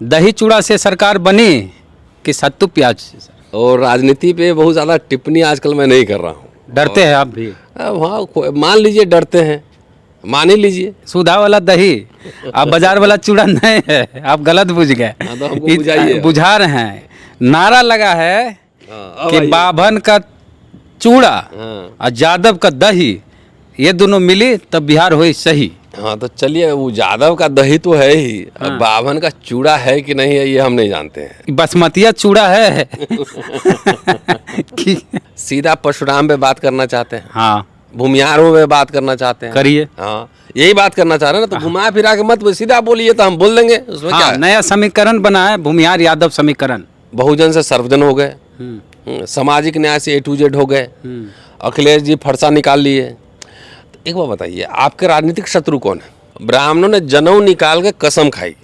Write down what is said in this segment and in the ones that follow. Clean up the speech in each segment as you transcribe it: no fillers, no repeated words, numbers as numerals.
दही चूड़ा से सरकार बनी कि सत्तू प्याज से सर? और राजनीति पे बहुत ज़्यादा टिप्पणी आजकल मैं नहीं कर रहा हूँ। डरते हैं आप भी? हाँ, मान लीजिए डरते हैं, मान ही लीजिए। सुधा वाला दही आप बाजार वाला चूड़ा नहीं है, आप गलत बुझ गए। हाँ, तो हमको बुझाइए। बुझा रहे हैं। नारा लगा है हाँ, कि बाभन का चूड़ा हाँ। और यादव का दही, ये दोनों मिली तब बिहार हुई सही। हाँ, तो चलिए, वो यादव का दही तो है ही, अब बाभन का चूड़ा है कि नहीं है ये हम नहीं जानते हैं। बासमतिया चूड़ा है कि सीधा परशुराम पे बात करना चाहते हैं, हाँ भूमिहारों पे बात करना चाहते हैं। करिए। हाँ, यही बात करना चाह रहे हैं ना, तो घुमा फिरा के मत सीधा बोलिए, तो हम बोल देंगे उसमें क्या हाँ, है? नया समीकरण बना है, भूमिहार यादव समीकरण। बहुजन से सर्वजन हो गए, सामाजिक न्याय से A to Z हो गए, अखिलेश जी फरसा निकाल लिए। तो एक बात बताइए, आपके राजनीतिक शत्रु कौन है? ब्राह्मणों ने जनेऊ निकाल के कसम खाई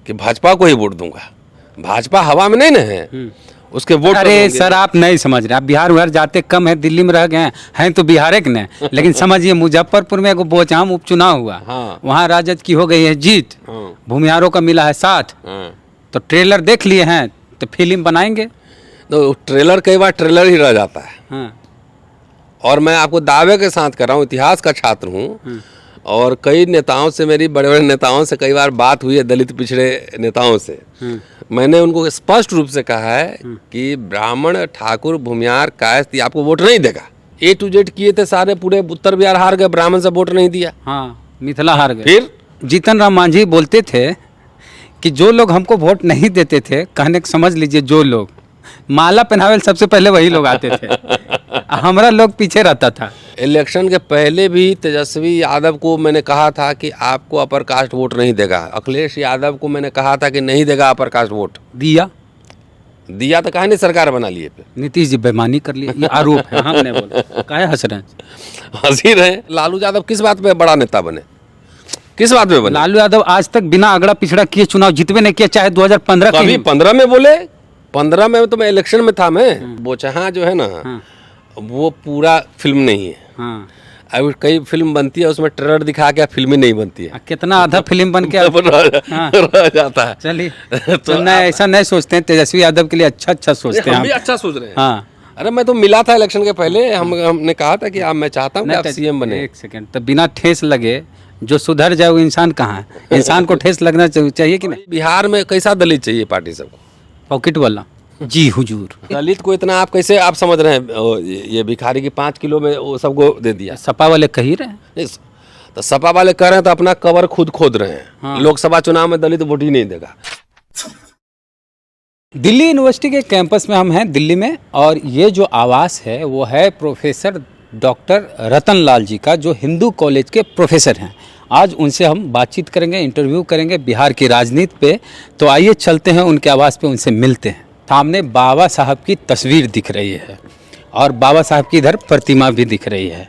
कि भाजपा को ही वोट दूंगा। भाजपा हवा में नहीं ना है, उसके वोट अरे होंगे। सर, आप नहीं समझ रहे। आप बिहार उधर जाते कम है, दिल्ली में रह गए हैं तो बिहार के न। लेकिन समझिए, मुजफ्फरपुर में एगो बोचाम उपचुनाव हुआ, हाँ। वहाँ राजद की हो गई है जीत, हाँ, भूमिहारों का मिला है साथ। हाँ। तो ट्रेलर देख लिए हैं तो फिल्म बनाएंगे। तो ट्रेलर कई बार ट्रेलर ही रह जाता है। हाँ और मैं आपको दावे के साथ कर रहा हूँ, इतिहास का छात्र हूँ, और कई नेताओं से, मेरी बड़े बड़े नेताओं से कई बार बात हुई है, दलित पिछड़े नेताओं से। मैंने उनको स्पष्ट रूप से कहा है कि ब्राह्मण, ठाकुर, भूमिहार, कायस्थ ये आपको वोट नहीं देगा। A to Z किए थे सारे, पूरे उत्तर बिहार हार गए, ब्राह्मण से वोट नहीं दिया। हाँ, मिथिला हार गए। फिर जीतन राम मांझी बोलते थे कि जो लोग हमको वोट नहीं देते थे, कहने को समझ लीजिए, जो लोग माला पहनावे सबसे पहले वही लोग आते थे, हमारा लोग पीछे रहता था। इलेक्शन के पहले भी तेजस्वी यादव को मैंने कहा था कि आपको अपर कास्ट वोट नहीं देगा। अखिलेश यादव को मैंने कहा था कि नहीं देगा अपर कास्ट वोट। दिया दिया तो कहा नहीं, सरकार बना लिए पे। नीतीश जी बेईमानी कर लिए, ये आरोप है, हमने बोला। काहे हंस रहे हैं? हंसी रहे। लालू यादव किस बात पे बड़ा नेता बने, किस बात पे बने? लालू यादव आज तक बिना अगड़ा पिछड़ा किए चुनाव जीतवे नहीं किया, चाहे 2015 कभी की। 15 में बोले, 15 में तो मैं इलेक्शन में था। मैं बोचहा जो है ना, वो पूरा फिल्म नहीं है। हाँ, अभी कई फिल्म बनती है, उसमें ट्रेलर दिखा के फिल्म ही नहीं बनती है, कितना आधा फिल्म बन के तब रह जाता है। चलिए तो नहीं, ऐसा नहीं सोचते हैं। तेजस्वी यादव के लिए अच्छा सोचते हैं हम भी हम। अच्छा सोच रहे हैं। हाँ, अरे मैं तो मिला था इलेक्शन के पहले, हमने कहा था कि आप, मैं चाहता हूँ कि आप CM बने। एक सेकंड, तो बिना ठेस लगे जो सुधर जाए वो इंसान कहाँ है? इंसान को ठेस लगना चाहिए कि नहीं? बिहार में कैसा दलित चाहिए पार्टी सबको? पॉकेट वाला। जी हुजूर। दलित को इतना आप कैसे आप समझ रहे हैं? ये भिखारी की 5 किलो में वो सबको दे दिया। सपा वाले कही रहे हैं। नहीं, तो सपा वाले कर रहे हैं तो अपना कवर खुद खोद रहे हैं। लोकसभा चुनाव में दलित वोट ही नहीं देगा। दिल्ली यूनिवर्सिटी के कैंपस में हम हैं, दिल्ली में, और ये जो आवास है वो है प्रोफेसर डॉक्टर रतन लाल जी का, जो हिंदू कॉलेज के प्रोफेसर हैं। आज उनसे हम बातचीत करेंगे, इंटरव्यू करेंगे बिहार की राजनीति पे। तो आइए चलते हैं उनके आवास पे, उनसे मिलते हैं। सामने बाबा साहब की तस्वीर दिख रही है और बाबा साहब की इधर प्रतिमा भी दिख रही है।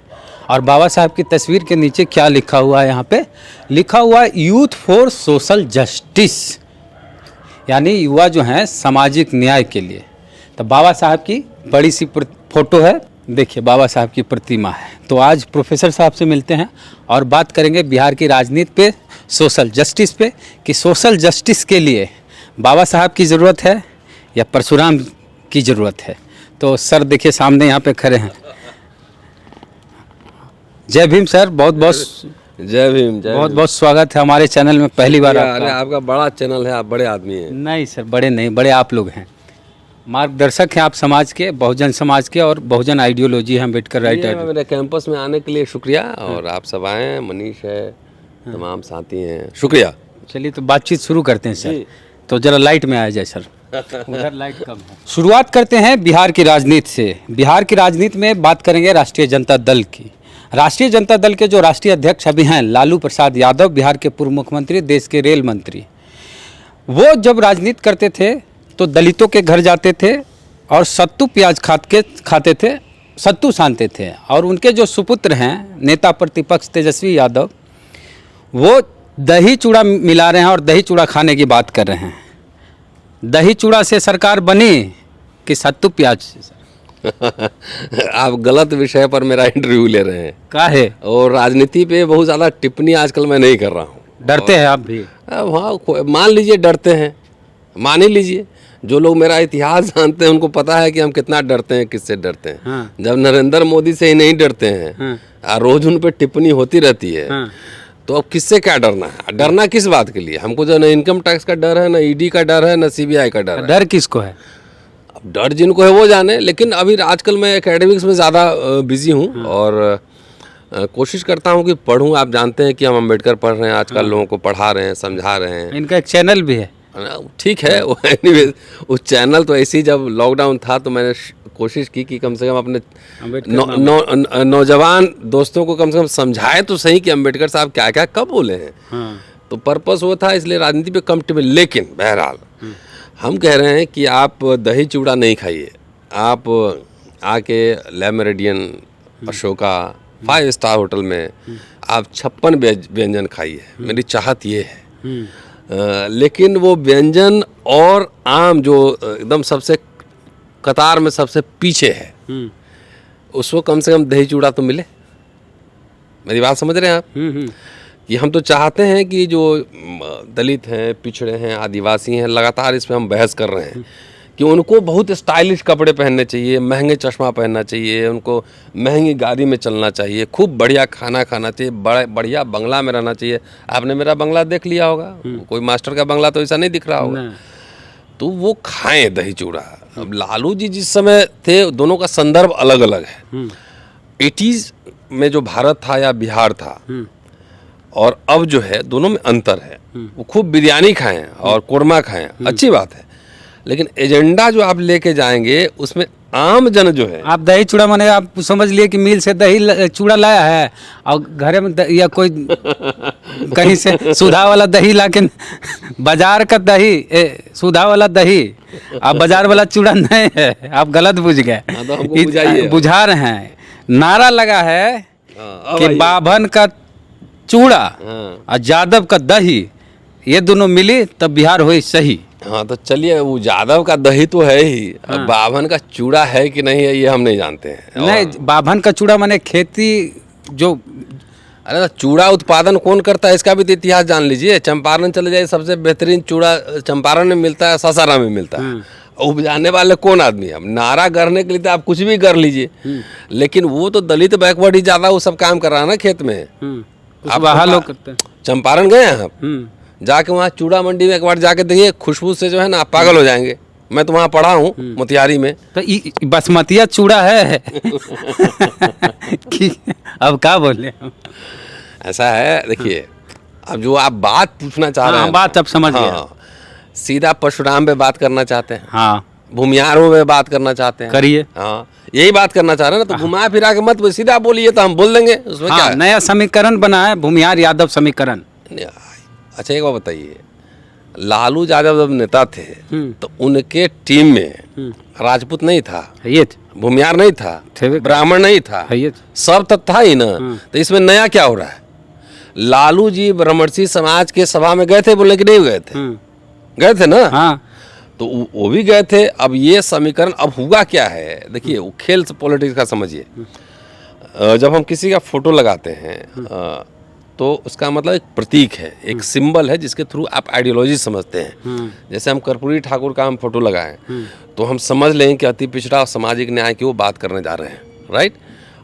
और बाबा साहब की तस्वीर के नीचे क्या लिखा हुआ है? यहाँ पे लिखा हुआ है यूथ फॉर सोशल जस्टिस, यानी युवा जो हैं सामाजिक न्याय के लिए। तो बाबा साहब की बड़ी सी फोटो है, देखिए बाबा साहब की प्रतिमा है। तो आज प्रोफेसर साहब से मिलते हैं और बात करेंगे बिहार की राजनीति पे, सोशल जस्टिस पे, कि सोशल जस्टिस के लिए बाबा साहब की ज़रूरत है या परशुराम की ज़रूरत है। तो सर देखिए सामने यहाँ पे खड़े हैं। जय भीम सर, बहुत बहुत जय भीम। बहुत बहुत स्वागत है हमारे चैनल में, पहली बार अरे आपका। आपका बड़ा चैनल है, आप बड़े आदमी हैं। नहीं सर, बड़े नहीं, बड़े आप लोग हैं, मार्गदर्शक हैं आप समाज के, बहुजन समाज के, और बहुजन आइडियोलॉजी है अम्बेडकर राइटर। मेरे कैंपस में आने के लिए शुक्रिया, और आप सब आए, मनीष है, तमाम साथी हैं, शुक्रिया। चलिए तो बातचीत शुरू करते हैं सर। जी। तो जरा लाइट में आ जाए सर, उधर लाइट कम है। शुरुआत करते हैं बिहार की राजनीति से। बिहार की राजनीति में बात करेंगे राष्ट्रीय जनता दल की। राष्ट्रीय जनता दल के जो राष्ट्रीय अध्यक्ष अभी हैं लालू प्रसाद यादव, बिहार के पूर्व मुख्यमंत्री, देश के रेल मंत्री, वो जब राजनीति करते थे तो दलितों के घर जाते थे और सत्तू प्याज खाते थे, सत्तू सानते थे। और उनके जो सुपुत्र हैं नेता प्रतिपक्ष तेजस्वी यादव, वो दही चूड़ा मिला रहे हैं और दही चूड़ा खाने की बात कर रहे हैं। दही चूड़ा से सरकार बनी कि सत्तू प्याज से? आप गलत विषय पर मेरा इंटरव्यू ले रहे हैं। काहे? और राजनीति पे बहुत ज़्यादा टिप्पणी आजकल मैं नहीं कर रहा हूँ। डरते हैं आप भी? हाँ, मान लीजिए डरते हैं, मान ही लीजिए। जो लोग मेरा इतिहास जानते हैं उनको पता है कि हम कितना डरते हैं, किससे डरते हैं। हाँ। जब नरेंद्र मोदी से ही नहीं डरते हैं, हाँ। रोज उन पे टिप्पणी होती रहती है, हाँ। तो अब किससे क्या डरना है? डरना किस बात के लिए? हमको जो ना इनकम टैक्स का डर है, ना ईडी का डर है, ना सीबीआई का डर है। डर किसको है? अब डर जिनको है वो जाने, लेकिन अभी आजकल मैं एकेडमिक्स में ज़्यादा बिजी हूँ और कोशिश करता हूँ कि पढ़ूँ। आप जानते हैं कि हम अम्बेडकर पढ़ रहे हैं आजकल, लोगों को पढ़ा रहे हैं, समझा रहे हैं। इनका एक चैनल भी है। ठीक है। एनीवेज उस चैनल तो ऐसे ही जब लॉकडाउन था तो मैंने कोशिश की कि कम से कम अपने नौजवान दोस्तों को कम से कम समझाए तो सही कि अम्बेडकर साहब क्या क्या कब बोले हैं। हाँ। तो पर्पस वो था, इसलिए राजनीति पे कम्फर्टेबल। लेकिन बहरहाल हम कह रहे हैं कि आप दही चूड़ा नहीं खाइए, आप आके ले मेरिडियन, अशोका, 5 स्टार होटल में आप 56 व्यंजन खाइए। मेरी चाहत ये है। लेकिन वो व्यंजन और आम जो एकदम सबसे कतार में सबसे पीछे है, उसको कम से कम दही चूड़ा तो मिले। मेरी बात समझ रहे हैं आप? कि हम तो चाहते हैं कि जो दलित हैं, पिछड़े हैं, आदिवासी हैं, लगातार इस पे हम बहस कर रहे हैं कि उनको बहुत स्टाइलिश कपड़े पहनने चाहिए, महंगे चश्मा पहनना चाहिए, उनको महंगी गाड़ी में चलना चाहिए, खूब बढ़िया खाना खाना चाहिए, बढ़िया बंगला में रहना चाहिए। आपने मेरा बंगला देख लिया होगा, कोई मास्टर का बंगला तो ऐसा नहीं दिख रहा होगा। तो वो खाएं दही चूड़ा। अब लालू जी जिस समय थे, दोनों का संदर्भ अलग अलग है। 80s में जो भारत था या बिहार था, और अब जो है दोनों में अंतर है। वो खूब बिरयानी खाएं और कोरमा खाएं, अच्छी बात है, लेकिन एजेंडा जो आप लेके जाएंगे उसमें आम जन जो है। आप दही चूड़ा माने आप समझ लिए कि मिल से दही चूड़ा लाया है और घर में या कोई कहीं से सुधा वाला दही लाके, बाजार का दही सुधा वाला दही, आप बाजार वाला चूड़ा नहीं है, आप गलत बुझ गए। तो बुझा रहे हैं। नारा लगा है कि बाभन का चूड़ा और यादव का दही, ये दोनों मिली तब बिहार हुई सही। हाँ, तो चलिए, वो यादव का दही तो है ही। हाँ। अब बाभन का चूड़ा है कि नहीं है ये हम नहीं जानते हैं। नहीं, बाभन का चूड़ा माने खेती जो, अरे तो चूड़ा उत्पादन कौन करता है इसका भी तो इतिहास जान लीजिए। चंपारण चले जाइए, सबसे बेहतरीन चूड़ा चंपारण में मिलता है, सासाराम में मिलता है। उपजाने वाले कौन आदमी है? अब नारा गढ़ने के लिए तो आप कुछ भी कर लीजिए, लेकिन वो तो दलित बैकवर्ड ही ज्यादा वो सब काम कर रहा है ना खेत में। आप वहाँ लोग करते हैं। चंपारण गए हैं आप? जाके वहाँ चूड़ा मंडी में एक बार जाके देखिए, खुशबू से जो है ना आप पागल हो जाएंगे। मैं तो वहाँ पढ़ा हूँ मोतिहारी में। तो बासमतिया चूड़ा है कि अब क्या बोले? ऐसा है, देखिए, अब जो आप बात पूछना चाह रहे हैं, बात अब समझ गया। हाँ, सीधा परशुराम पे बात करना चाहते हैं। हाँ, भूमियारों पे बात करना चाहते हैं। करिए। हाँ, यही बात करना चाह रहे हैं ना, तो घुमा फिरा के मत सीधा बोलिए, तो हम बोल देंगे उसमें। हाँ, क्या है? नया समीकरण बना है, भूमियार यादव समीकरण। अच्छा, एक बात बताइए, लालू यादव जब नेता थे तो उनके टीम में राजपूत नहीं था, भूमियार नहीं था, ब्राह्मण नहीं था, सब तब था ही ना। तो इसमें नया क्या हो रहा है? लालू जी ब्रह्मर्षि समाज के सभा में गए थे बोलने कि नहीं गए थे? गए थे ना। हाँ। तो वो भी गए थे। अब ये समीकरण अब हुआ क्या है, देखिए, वो खेल पॉलिटिक्स का समझिए। जब हम किसी का फोटो लगाते हैं तो उसका मतलब एक प्रतीक है, एक सिंबल है जिसके थ्रू आप आइडियोलॉजी समझते हैं। जैसे हम कर्पूरी ठाकुर का हम फोटो लगाएं तो हम समझ लें कि अति पिछड़ा और सामाजिक न्याय की वो बात करने जा रहे हैं, राइट।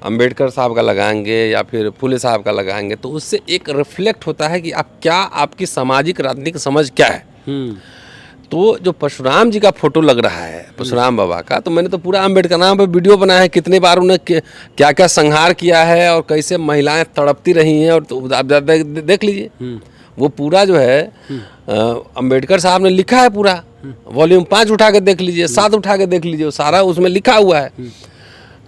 अंबेडकर साहब का लगाएंगे या फिर फुले साहब का लगाएंगे तो उससे एक रिफ्लेक्ट होता है कि आप क्या, आपकी सामाजिक राजनीतिक समझ क्या है। तो जो परशुराम जी का फोटो लग रहा है, परशुराम बाबा का, तो मैंने तो पूरा अम्बेडकर नाम पे वीडियो बनाया है, कितने बार उन्हें क्या क्या संहार किया है और कैसे महिलाएं तड़पती रही हैं, और तो आप देख लीजिए। वो पूरा जो है अम्बेडकर साहब ने लिखा है पूरा। वॉल्यूम 5 उठा के देख लीजिए, 7 उठा के देख लीजिए, सारा उसमें लिखा हुआ है।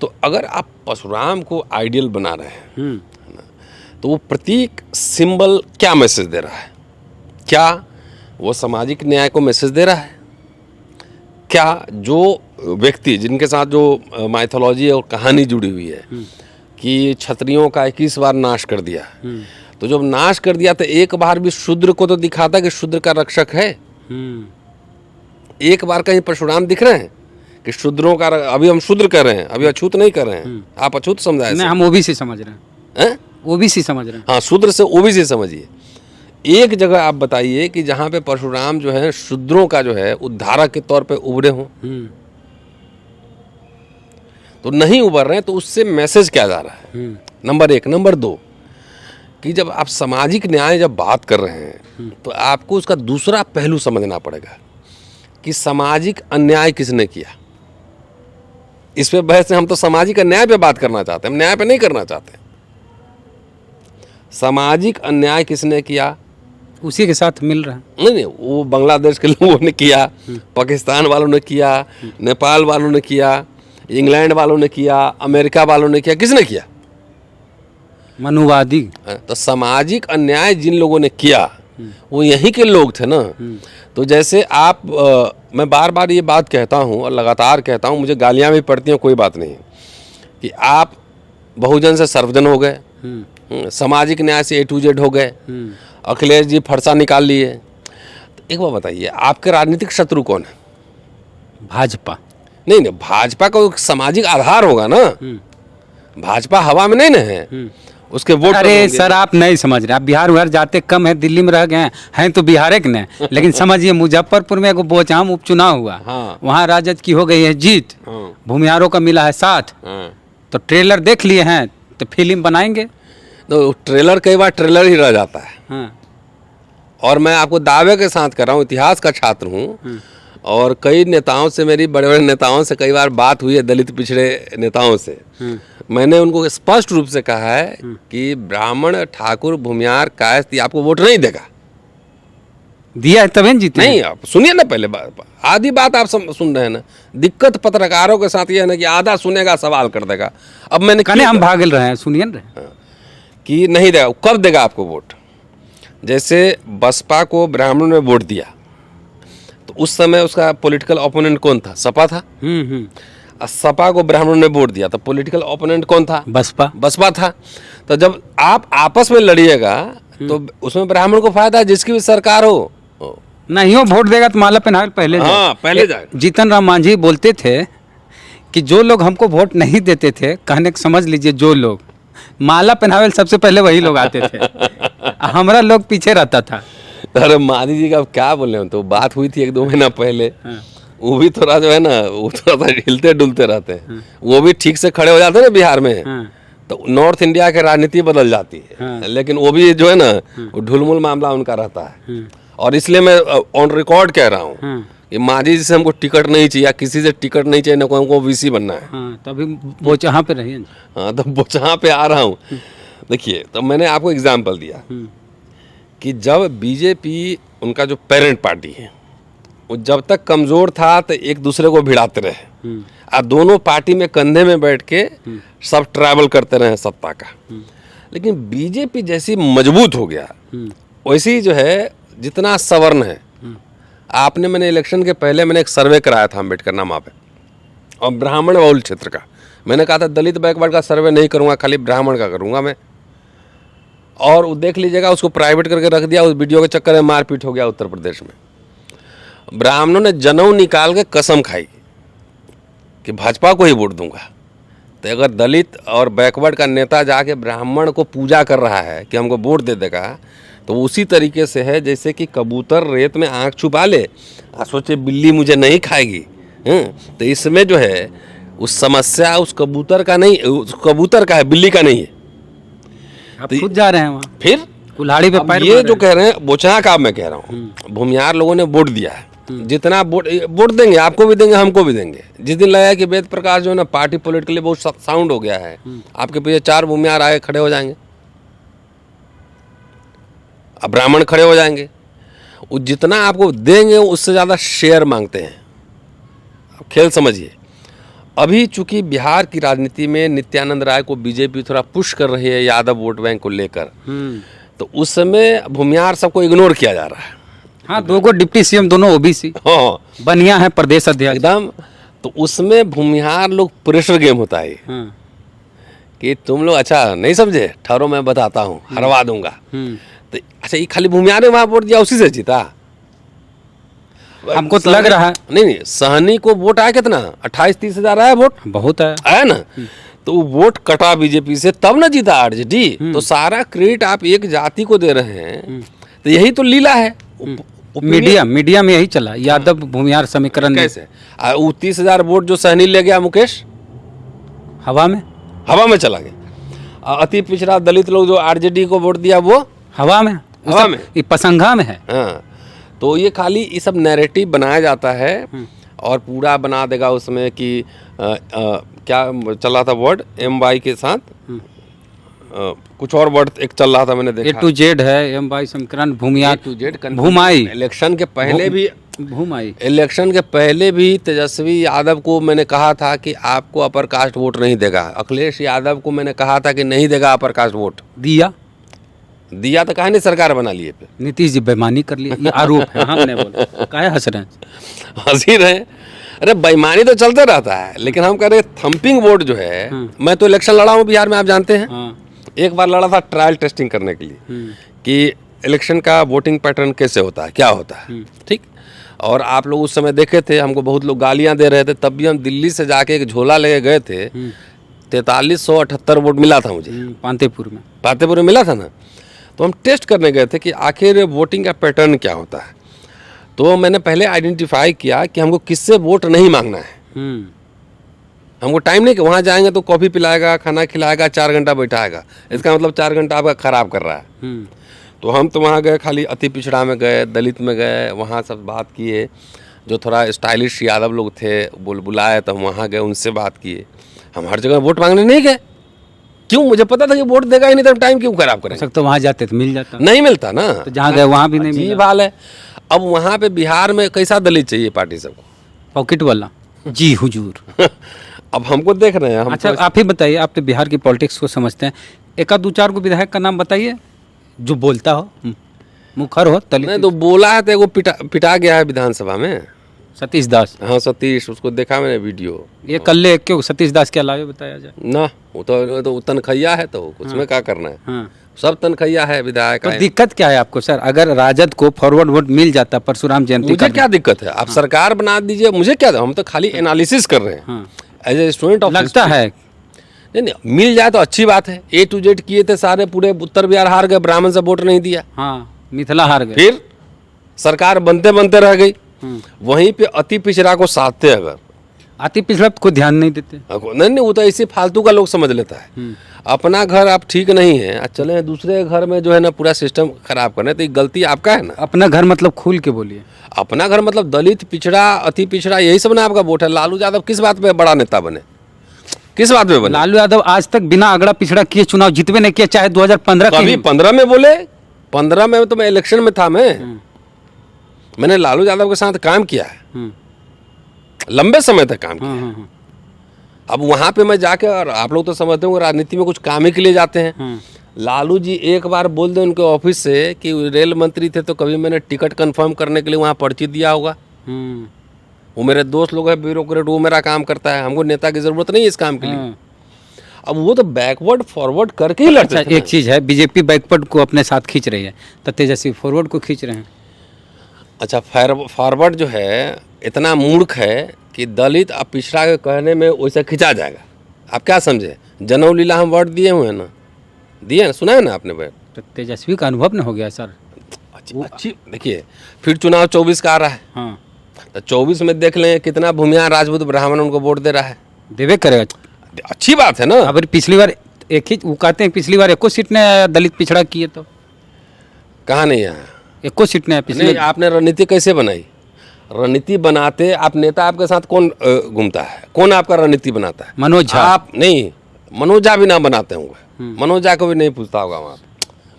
तो अगर आप परशुराम को आइडियल बना रहे हैं तो वो प्रतीक, सिंबल क्या मैसेज दे रहा है? क्या वो सामाजिक न्याय को मैसेज दे रहा है? क्या जो व्यक्ति जिनके साथ जो माइथोलॉजी और कहानी जुड़ी हुई है कि क्षत्रियों का 21 बार नाश कर दिया, तो जब नाश कर दिया तो एक बार भी शूद्र को तो दिखाता कि शूद्र का रक्षक है। एक बार कहीं परशुराम दिख रहे हैं कि शूद्रों का, अभी हम शूद्र कर रहे हैं, अभी अछूत नहीं कर रहे हैं। आप अछूत समझाए? हम ओबीसी समझ रहे हैं। ओबीसी समझ रहे हैं। हाँ, शूद्र से ओबीसी समझिए। एक जगह आप बताइए कि जहाँ पे परशुराम जो है शूद्रों का जो है उद्धारक के तौर पे उभरे हों। तो नहीं उभर रहे हैं, तो उससे मैसेज क्या जा रहा है? नंबर एक। नंबर दो कि जब आप सामाजिक न्याय जब बात कर रहे हैं तो आपको उसका दूसरा पहलू समझना पड़ेगा कि सामाजिक अन्याय किसने किया। इस पे बहस है, हम तो सामाजिक अन्याय पे बात करना चाहते हैं, हम न्याय पे नहीं करना चाहते। सामाजिक अन्याय किसने किया? उसी के साथ मिल रहा है। नहीं, वो बांग्लादेश के लोगों ने किया, पाकिस्तान वालों ने किया, नेपाल वालों ने किया, इंग्लैंड वालों ने किया, अमेरिका वालों ने किया, किसने किया? मनुवादी। तो सामाजिक अन्याय जिन लोगों ने किया वो यहीं के लोग थे ना। तो जैसे आप मैं बार बार ये बात कहता हूँ और लगातार कहता हूँ, मुझे गालियाँ भी पड़ती हैं, कोई बात नहीं, कि आप बहुजन से सर्वजन हो गए, सामाजिक न्याय से A to Z हो गए, अखिलेश जी फरसा निकाल लिए। तो एक बात बताइए, आपके राजनीतिक शत्रु कौन है? भाजपा। नहीं, भाजपा का एक सामाजिक आधार होगा ना। भाजपा हवा में नहीं ना है, उसके वोट। अरे सर, आप नहीं समझ रहे। आप बिहार उहार जाते कम है, दिल्ली में रह गए हैं तो बिहार के न। लेकिन समझिए, मुजफ्फरपुर में एगो बोचाम उपचुनाव हुआ, वहाँ राजद की हो गई है जीत, भूमिहारों का मिला है साथ। तो ट्रेलर देख लिए हैं तो फिल्म बनाएंगे। तो ट्रेलर कई बार ट्रेलर ही रह जाता है। हाँ। और मैं आपको दावे के साथ कर रहा हूँ, इतिहास का छात्र हूँ, और कई नेताओं से, मेरी बड़े बड़े नेताओं से कई बार बात हुई है, दलित पिछड़े नेताओं से। मैंने उनको स्पष्ट रूप से कहा है कि ब्राह्मण, ठाकुर, भूमिहार, कायस्थ आपको वोट नहीं देगा। दिया है तभी जीते। नहीं, आप सुनिए ना, पहले आधी बात आप सुन रहे हैं ना। दिक्कत पत्रकारों के साथ ये है ना कि आधा सुनेगा, सवाल कर देगा। अब मैंने कहने हम भागल रहे हैं, सुनिए ना कि नहीं देगा। कब देगा आपको वोट? जैसे बसपा को ब्राह्मणों ने वोट दिया तो उस समय उसका पॉलिटिकल ओपोनेंट कौन था? सपा था। सपा को ब्राह्मणों ने वोट दिया तो पॉलिटिकल ओपोनेंट कौन था? बसपा था। तो जब आप आपस में लड़िएगा तो उसमें ब्राह्मण को फायदा है, जिसकी भी सरकार हो। नहीं हो वोट देगा तो माला पहनावे पहले हाँ, पहले जाए। जीतन राम मांझी बोलते थे कि जो लोग हमको वोट नहीं देते थे, कहने को समझ लीजिए, जो लोग माला पहनावे सबसे पहले वही लोग आते थे। हमारा लोग पीछे रहता था। अरे माधी जी का अब क्या बोले हम, तो बात हुई थी 1-2 महीना पहले। वो भी थोड़ा जो है ना, वो थोड़ा सा हिलते डुलते रहते हैं। वो भी ठीक से खड़े हो जाते हैं ना बिहार में, तो नॉर्थ इंडिया की राजनीति बदल जाती है। लेकिन वो भी जो है ना, वो ढुलमुल मामला उनका रहता है। और इसलिए मैं ऑन रिकॉर्ड कह रहा हूँ कि मांझी जी से हमको टिकट नहीं चाहिए, किसी से टिकट नहीं चाहिए, ना को हमको VC बनना है। तभी बोचहा पे रहिए। हाँ, तो बोचहा पे आ रहा हूँ। देखिए, तो मैंने आपको एग्जाम्पल दिया कि जब बीजेपी, उनका जो पेरेंट पार्टी है, वो जब तक कमजोर था तो एक दूसरे को भिड़ाते रहे, और दोनों पार्टी में कंधे में बैठ के सब ट्रैवल करते रहे सत्ता का। लेकिन बीजेपी जैसी मजबूत हो गया, वैसी जो है जितना सवर्ण है। आपने, मैंने इलेक्शन के पहले मैंने एक सर्वे कराया था अम्बेडकर नामा पे, और ब्राह्मण बहुल क्षेत्र का। मैंने कहा था दलित बैकवर्ड का सर्वे नहीं करूँगा, खाली ब्राह्मण का करूँगा मैं। और वो देख लीजिएगा, उसको प्राइवेट करके रख दिया। उस वीडियो के चक्कर में मारपीट हो गया उत्तर प्रदेश में। ब्राह्मणों ने जनेऊ निकाल के कसम खाई कि भाजपा को ही वोट दूंगा। तो अगर दलित और बैकवर्ड का नेता जाके ब्राह्मण को पूजा कर रहा है कि हमको वोट दे देगा, तो उसी तरीके से है जैसे कि कबूतर रेत में आँख छुपा ले और सोचे बिल्ली मुझे नहीं खाएगी। तो इसमें जो है उस समस्या उस कबूतर का नहीं, उस कबूतर का है, बिल्ली का नहीं है। आप खुद जा रहे हैं वहाँ, फिर कुल्हाड़ी पे पैर ये जो कह रहे हैं बोचहा का, मैं कह रहा हूँ भूमिहार लोगों ने वोट दिया है। जितना वोट देंगे, आपको भी देंगे, हमको भी देंगे। जिस दिन लगा कि वेद प्रकाश जो है ना पार्टी पॉलिटिकली बहुत साउंड हो गया है, आपके पीछे 4 भूमिहार आगे खड़े हो जाएंगे, अब ब्राह्मण खड़े हो जाएंगे। वो जितना आपको देंगे उससे ज़्यादा शेयर मांगते हैं। अब खेल समझिए। अभी चूंकि बिहार की राजनीति में नित्यानंद राय को बीजेपी थोड़ा पुश कर रही है यादव वोट बैंक को लेकर, तो उस समय भूमिहार सबको इग्नोर किया जा रहा है। हाँ, 2 डिप्टी CM दोनों OBC। हाँ, बनिया है प्रदेश अध्यक्ष एकदम। तो उसमें भूमिहार लोग प्रेशर गेम होता है कि तुम लोग अच्छा नहीं समझे, ठहरो मैं बताता हूँ, हरवा दूंगा। तो अच्छा, ये खाली भूमिहार ने वहाँ वोट दिया, उसी से जीता। हमको तो लग रहा है नहीं, सहनी को वोट आया कितना, 28-30 हजार आया वोट, बहुत आया ना। तो वो वोट कटा बीजेपी से, तब ना जीता RJD। तो सारा क्रेडिट आप एक जाति को दे रहे हैं, तो यही तो लीला है। मीडिया में यही चला, यादव भूमिहार समीकरण कैसे 30,000 वोट जो सहनी ले गया मुकेश, हवा में चला गया। अति पिछड़ा दलित लोग जो आरजेडी को वोट दिया वो हवा में ये पसंगा में है। हाँ, तो ये खाली ये सब नैरेटिव बनाया जाता है और पूरा बना देगा उसमें कि क्या चल रहा था वर्ड MY के साथ कुछ और वर्ड एक चल रहा था, मैंने देखा A to Z है, MY समीकरण भूमिहार A to Z भूमाई। इलेक्शन के पहले भी भूमाई, इलेक्शन के पहले भी तेजस्वी यादव को मैंने कहा था कि आपको अपर कास्ट वोट नहीं देगा। अखिलेश यादव को मैंने कहा था कि नहीं देगा अपर कास्ट वोट। दिया तो कहा नहीं, सरकार बना लिए पे नीतीश जी बेईमानी कर लिए, ये आरोप है। हमने बोला काहे हंस रहे हैं? हंसी रहे, अरे बेईमानी तो चलते रहता है, लेकिन हम कह रहे थंपिंग वोट जो है। मैं तो इलेक्शन लड़ा हूँ बिहार में, आप जानते हैं। एक बार लड़ा था ट्रायल टेस्टिंग करने के लिए कि इलेक्शन का वोटिंग पैटर्न कैसे होता है, क्या होता है, ठीक। और आप लोग उस समय देखे थे, हमको बहुत लोग गालियां दे रहे थे, तब भी हम दिल्ली से जाके एक झोला लेके गए थे। 4378 वोट मिला था मुझे पातेपुर में मिला था ना। तो हम टेस्ट करने गए थे कि आखिर वोटिंग का पैटर्न क्या होता है। तो मैंने पहले आइडेंटिफाई किया कि हमको किससे वोट नहीं मांगना है। हमको टाइम नहीं कि वहाँ जाएंगे तो कॉफ़ी पिलाएगा, खाना खिलाएगा, 4 घंटा बैठाएगा, इसका मतलब 4 घंटा आपका खराब कर रहा है। तो हम तो वहाँ गए, खाली अति पिछड़ा में गए, दलित में गए, वहाँ सब बात किए। जो थोड़ा स्टाइलिश यादव लोग थे बुलाए, तो हम वहाँ गए, उनसे बात किए। हम हर जगह वोट मांगने नहीं गए, क्यों? मुझे पता था कि वोट देगा ही नहीं, तो टाइम क्यों खराब करें। तो वहाँ जाते तो मिल जाता, नहीं मिलता ना, तो जहाँ गए वहाँ भी नहीं मिला। हाल है। अब वहाँ पे बिहार में कैसा दलित चाहिए पार्टी सबको? पॉकेट वाला। जी हुजूर। अब हमको देख रहे हैं हम। अच्छा, आप ही बताइए, आप तो बिहार की पॉलिटिक्स को समझते हैं, एक आध 2-4 को विधायक का नाम बताइए जो बोलता हो, मुखर हो। नहीं तो बोला है तो वो पिटा गया है विधानसभा में, सतीश दास। हाँ सतीश, उसको देखा मैंने वीडियो। ये कल्ले क्यों सतीश दास के अलावे बताया जाए ना, वो तो तनखैया है, तो उसमें क्या करना है। सब तनखैया है विधायक। तो दिक्कत क्या है आपको सर? अगर राजद को फॉरवर्ड वोट मिल जाता परशुराम जयंती, मुझे क्या दिक्कत है? आप सरकार बना दीजिए, मुझे क्या, हम तो खाली एनालिसिस कर रहे हैं एज ए स्टूडेंट ऑफ। लगता है नहीं, मिल जाए तो अच्छी बात है। A to Z किए थे सारे, पूरे उत्तर बिहार हार गए, ब्राह्मण से वोट नहीं दिया। मिथिला हार गए, फिर सरकार बनते बनते रह गई। वहीं पे अति पिछड़ा को साधते, अगर अति पिछड़ा को ध्यान नहीं देते। नहीं, वो तो ऐसे फालतू का लोग समझ लेता है। अपना घर आप ठीक नहीं है, चले दूसरे घर में जो है ना पूरा सिस्टम खराब करने, तो ये गलती आपका है ना। अपना घर मतलब खुल के बोलिए। अपना घर मतलब दलित, पिछड़ा, अति पिछड़ा, यही सब ना आपका वोट है। लालू यादव किस बात पे बड़ा नेता बने? किस बात पे बने? लालू यादव आज तक बिना अगड़ा पिछड़ा किए चुनाव जीतवे नहीं किया, चाहे 2015 कभी 15 में बोले। 15 में तो मैं इलेक्शन में था, मैंने लालू यादव के साथ काम किया है, लंबे समय तक काम किया। अब वहाँ पे मैं जाके, और आप लोग तो समझते हो राजनीति में कुछ काम ही के लिए जाते हैं। लालू जी एक बार बोल दे उनके ऑफिस से कि रेल मंत्री थे, तो कभी मैंने टिकट कंफर्म करने के लिए वहाँ पर्ची दिया होगा। वो मेरे दोस्त लोग हैं ब्यूरोक्रेट, वो मेरा काम करता है, हमको नेता की जरूरत नहीं है इस काम के लिए। अब वो तो बैकवर्ड फॉरवर्ड करके ही लड़ते हैं। एक चीज़ है, बीजेपी बैकवर्ड को अपने साथ खींच रही है, तो तेजस्वी फॉरवर्ड को खींच रहे हैं। अच्छा, फॉरवर्ड जो है इतना मूर्ख है कि दलित अब पिछड़ा के कहने में वैसे खिंचा जाएगा। आप क्या समझे? जनऊ लीला हम वर्ड दिए हुए हैं ना, दिए ना, सुना है ना आपने? तो तेजस्वी का अनुभव न हो गया सर। अच्छी देखिए, फिर चुनाव 24 का आ रहा है। तो 24 में देख लें कितना भूमिहार राजपूत ब्राह्मण उनको वोट दे रहा है। देवे करेगा, अच्छी बात है ना। अब पिछली बार एक ही, वो कहते हैं पिछली बार 1 सीट ने दलित पिछड़ा किए, तो कहाँ नहीं आया? 1 सीट ने पिछले। आपने रणनीति कैसे बनाई? रणनीति बनाते आप, नेता आपके साथ कौन घूमता है? कौन आपका रणनीति बनाता है? मनोज झा। आप नहीं, मनोज झा भी ना बनाते होंगे, मनोज झा को भी नहीं पूछता होगा वहाँ।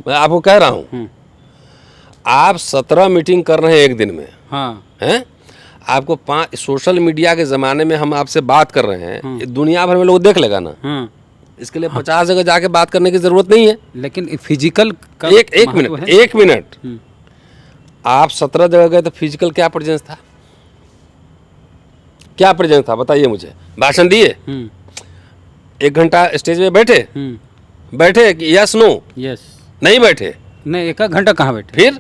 मैं आपको कह रहा हूँ, आप 17 मीटिंग कर रहे हैं एक दिन में। हैं? आपको 5 सोशल मीडिया के ज़माने में हम आपसे बात कर रहे हैं, दुनिया भर में लोग देख लेगा ना। इसके लिए 50 जगह जाके बात करने की ज़रूरत नहीं है। लेकिन फिजिकल का एक मिनट आप 17 जगह गए, तो फिजिकल क्या प्रेजेंस था? क्या प्रेजेंस था बताइए मुझे। भाषण दिए, 1 घंटा स्टेज पे बैठे कि यस नो? यस। नहीं बैठे, नहीं 1 घंटा कहाँ बैठे? फिर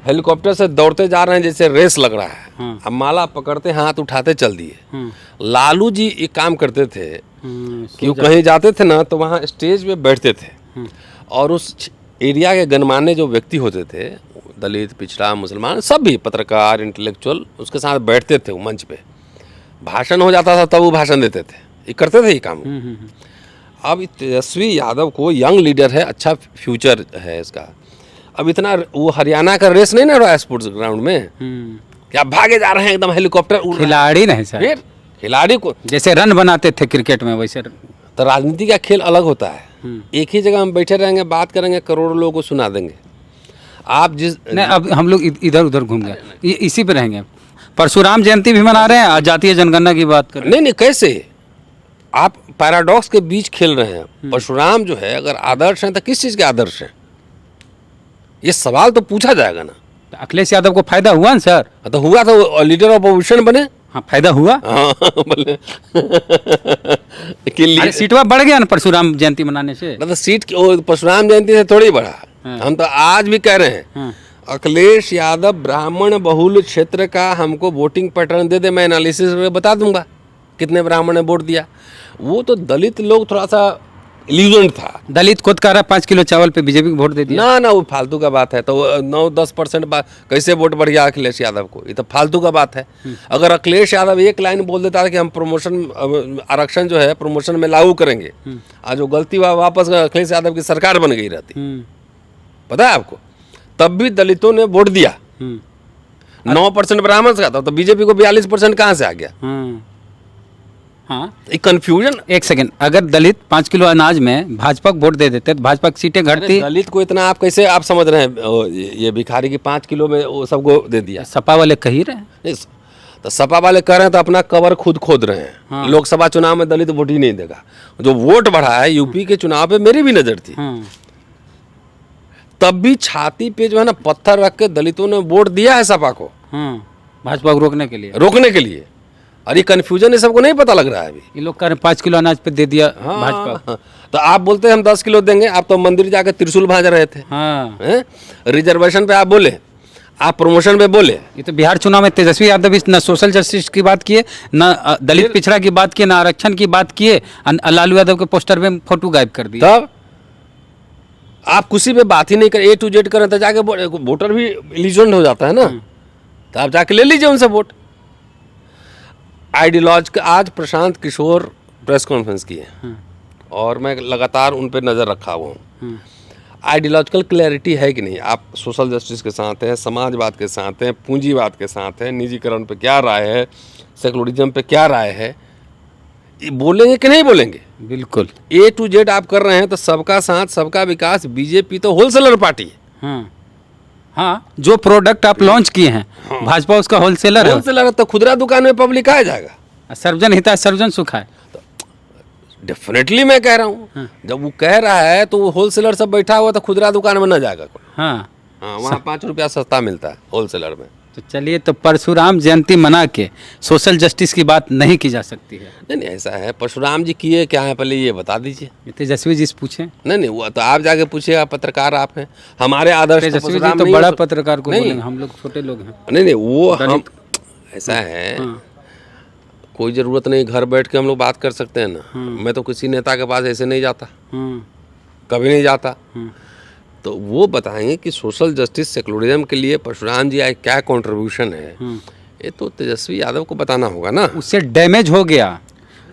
हेलीकॉप्टर से दौड़ते जा रहे हैं जैसे रेस लग रहा है। अब माला पकड़ते, हाथ उठाते चल दिए। लालू जी एक काम करते थे कि वो कहीं जाते थे ना, तो वहाँ स्टेज पे बैठते थे, और उस एरिया के गणमान्य जो व्यक्ति होते थे, दलित, पिछड़ा, मुसलमान, सब भी पत्रकार, इंटेलेक्चुअल उसके साथ बैठते थे वो मंच पे, भाषण हो जाता था तब वो भाषण देते थे, ये करते थे ये काम। अब तेजस्वी यादव को यंग लीडर है, अच्छा फ्यूचर है इसका, अब इतना वो हरियाणा का रेस नहीं ना रहा स्पोर्ट्स ग्राउंड में, क्या भागे जा रहे हैं एकदम हेलीकॉप्टर उड़ रहा है। खिलाड़ी नहीं सर, फिर खिलाड़ी को जैसे रन बनाते थे क्रिकेट में वैसे। तो राजनीति का खेल अलग होता है, एक ही जगह हम बैठे रहेंगे, बात करेंगे, करोड़ों लोगों को सुना देंगे। आप जिस नहीं, अब हम लोग इधर उधर घूम गए, ये इसी पे रहेंगे। परशुराम जयंती भी मना रहे हैं, आज जातीय जनगणना की बात कर रहे नहीं, कैसे आप पैराडॉक्स के बीच खेल रहे हैं। परशुराम जो है अगर आदर्श हैं तो किस चीज़ के आदर्श हैं, ये सवाल तो पूछा जाएगा ना। हैं। अखिलेश यादव को फायदा हुआ ना सर? तो हुआ तो लीडर ऑफ अपोजिशन बने। हाँ, फायदा हुआ। हाँ बोले कि अरे सीटवा बढ़ गया ना परशुराम जयंती मनाने से। मतलब सीट परशुराम जयंती से थोड़ी बढ़ा। हम तो आज भी कह रहे हैं अखिलेश यादव ब्राह्मण बहुल क्षेत्र का हमको वोटिंग पैटर्न दे दे, मैं एनालिसिस में बता दूंगा कितने ब्राह्मण ने वोट दिया। वो तो दलित लोग थोड़ा सा इल्यूजन था। दलित खुद कह रहा 5 किलो चावल पे बीजेपी को वोट दे दिया। ना वो फालतू का बात है। तो 9-10% कैसे वोट बढ़ गया अखिलेश यादव को, ये तो फालतू का बात है। अगर अखिलेश यादव एक लाइन बोल देता था कि हम प्रमोशन आरक्षण जो है प्रमोशन में लागू करेंगे, आज वो गलती वापस अखिलेश यादव की सरकार बन गई रहती, पता है आपको, तब भी दलितों ने वोट दिया। 9% ब्राह्मण का था, तो बीजेपी को 42% कहाँ से आ गया। हाँ, एक कंफ्यूजन। एक सेकंड, अगर दलित 5 किलो अनाज में भाजपा को वोट दे देते तो भाजपा की सीटें घटती। दलित को इतना आप कैसे आप समझ रहे हैं, ये भिखारी की 5 किलो में वो सबको दे दिया। सपा वाले कह ही रहे हैं। नहीं, तो सपा वाले कर रहे हैं तो अपना कवर खुद खोद रहे हैं। लोकसभा चुनाव में दलित वोट ही नहीं देगा। जो वोट बढ़ा है यूपी के चुनाव पे मेरी भी नजर थी, तब भी छाती पे जो है ना पत्थर रख के दलितों ने वोट दिया है सपा को, भाजपा को रोकने के लिए। और ये कंफ्यूजन है, सबको नहीं पता लग रहा है अभी। ये लोग कह रहे 5 किलो अनाज पे दे दिया भाजपा। तो आप बोलते हैं हम 10 किलो देंगे, आप तो मंदिर जाकर त्रिशूल भांज रहे थे। रिजर्वेशन पे आप बोले, आप प्रमोशन पे बोले। ये तो बिहार चुनाव में तेजस्वी यादव न सोशल जस्टिस की बात किए, न दलित पिछड़ा की बात किए, न आरक्षण की बात किए, लालू यादव के पोस्टर में फोटो गायब कर दी। तब आप किसी पे बात ही नहीं कर, A to Z करें तो जाके वोटर भी इल्यूजन हो जाता है ना। तो आप जाके ले लीजिए उनसे वोट। आइडियोलॉजी आज प्रशांत किशोर प्रेस कॉन्फ्रेंस की है और मैं लगातार उन पर नज़र रखा हुआ हूँ। आइडियोलॉजिकल क्लैरिटी है कि नहीं, आप सोशल जस्टिस के साथ हैं, समाजवाद के साथ हैं, पूंजीवाद के साथ हैं, निजीकरण पे क्या राय है, सेकुलरिज्म पे क्या राय है, ये बोलेंगे कि नहीं बोलेंगे। बिल्कुल A to Z आप कर रहे हैं तो सबका साथ सबका विकास। बीजेपी तो होलसेलर पार्टी है। हाँ, जो प्रोडक्ट आप लॉन्च किए हैं भाजपा उसका होलसेलर है। तो खुदरा दुकान में पब्लिक आ जाएगा। सर्वजन हिताय सर्वजन सुखाय। डेफिनेटली मैं कह रहा हूँ, जब वो कह रहा है तो वो होलसेलर सब बैठा हुआ तो खुदरा दुकान में न जाएगा कोई। वहाँ 5 रुपया सस्ता मिलता है होलसेलर में। तो चलिए, तो परशुराम जयंती मना के सोशल जस्टिस की बात नहीं की जा सकती है। नहीं, ऐसा है, परशुराम जी किए क्या है पहले ये बता दीजिए। तेजस्वी जी से पूछें। नहीं, वो तो आप जाके पूछिएगा, पत्रकार आप हैं। हमारे आदर्श तेजस्वी जी तो बड़ा पत्रकार को बोलेंगे, हम लोग छोटे लोग हैं। नहीं, वो हम ऐसा है, कोई ज़रूरत नहीं, घर बैठ के हम लोग बात कर सकते हैं ना। मैं तो किसी नेता के पास ऐसे नहीं जाता, कभी नहीं जाता। तो वो बताएंगे कि सोशल जस्टिस सेकुलरिज्म के लिए परशुराम जी आए क्या कंट्रीब्यूशन है, ये तो तेजस्वी यादव को बताना होगा ना। उससे डैमेज हो गया,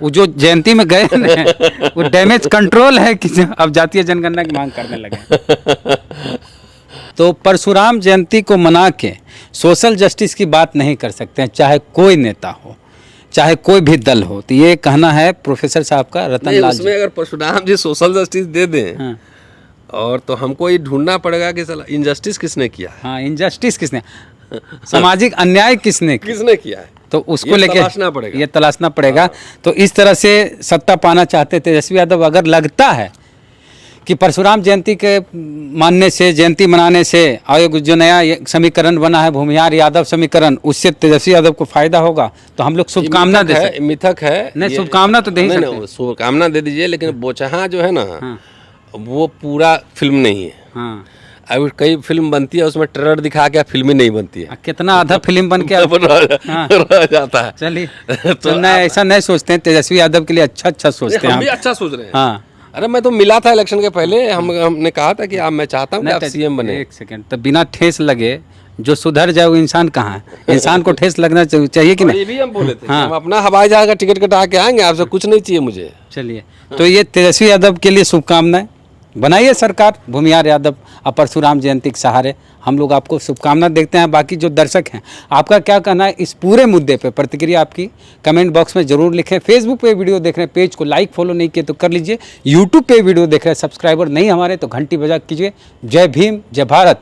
वो जो जयंती में गए ना वो डैमेज कंट्रोल है कि अब जातीय जनगणना की मांग करने लगे। तो परशुराम जयंती को मना के सोशल जस्टिस की बात नहीं कर सकते हैं, चाहे कोई नेता हो, चाहे कोई भी दल हो। तो ये कहना है प्रोफेसर साहब का, रतन लाल जी। उसमें अगर परशुराम जी सोशल जस्टिस दे दें और तो हमको ये ढूंढना पड़ेगा कि साला इनजस्टिस किसने किया है। हाँ, इनजस्टिस किसने, सामाजिक अन्याय किसने किया है, तो उसको लेके ये तलाशना पड़ेगा। तो इस तरह से सत्ता पाना चाहते तेजस्वी यादव। अगर लगता है कि परशुराम जयंती के मानने से, जयंती मनाने से आयोग जो नया समीकरण बना है भूमिहार यादव समीकरण, उससे तेजस्वी यादव को फायदा होगा, तो हम लोग शुभकामना दे सकते हैं। मिथक है, नहीं, शुभकामना तो दे ही सकते हैं। शुभकामना दे दीजिए, लेकिन बोचहा जो है ना वो पूरा फिल्म नहीं है। अभी कई फिल्म बनती है उसमें ट्रेलर दिखा के फिल्म ही नहीं बनती है। कितना आधा फिल्म बन के रह जाता है। चलिए, तो ऐसा नहीं सोचते हैं, तेजस्वी यादव के लिए अच्छा सोचते हैं। हम भी अच्छा सोच रहे हैं। हाँ, अरे मैं तो मिला था इलेक्शन के पहले, हमने कहा था कि आप, मैं चाहता हूँ कि आप सीएम बने। एक सेकंड, तो बिना ठेस लगे जो सुधर जाए वो इंसान कहाँ है? इंसान को ठेस लगना चाहिए कि नहीं? ये भी हम बोले थे, हाँ। हम अपना हवाई जहाज का टिकट कटा के आएंगे, आपसे कुछ नहीं चाहिए मुझे। चलिए, तो ये तेजस्वी यादव के लिए शुभकामनाएं, बनाइए सरकार भूमिहार यादव और परशुराम जयंती के सहारे। हम लोग आपको शुभकामना देखते हैं। बाकी जो दर्शक हैं, आपका क्या कहना है इस पूरे मुद्दे पे? प्रतिक्रिया आपकी कमेंट बॉक्स में जरूर लिखें। फेसबुक पे वीडियो देख रहे हैं, पेज को लाइक फॉलो नहीं किए तो कर लीजिए। यूट्यूब पे वीडियो देख रहे हैं, सब्सक्राइबर नहीं हमारे तो घंटी बजा कीजिए। जय भीम, जय भारत।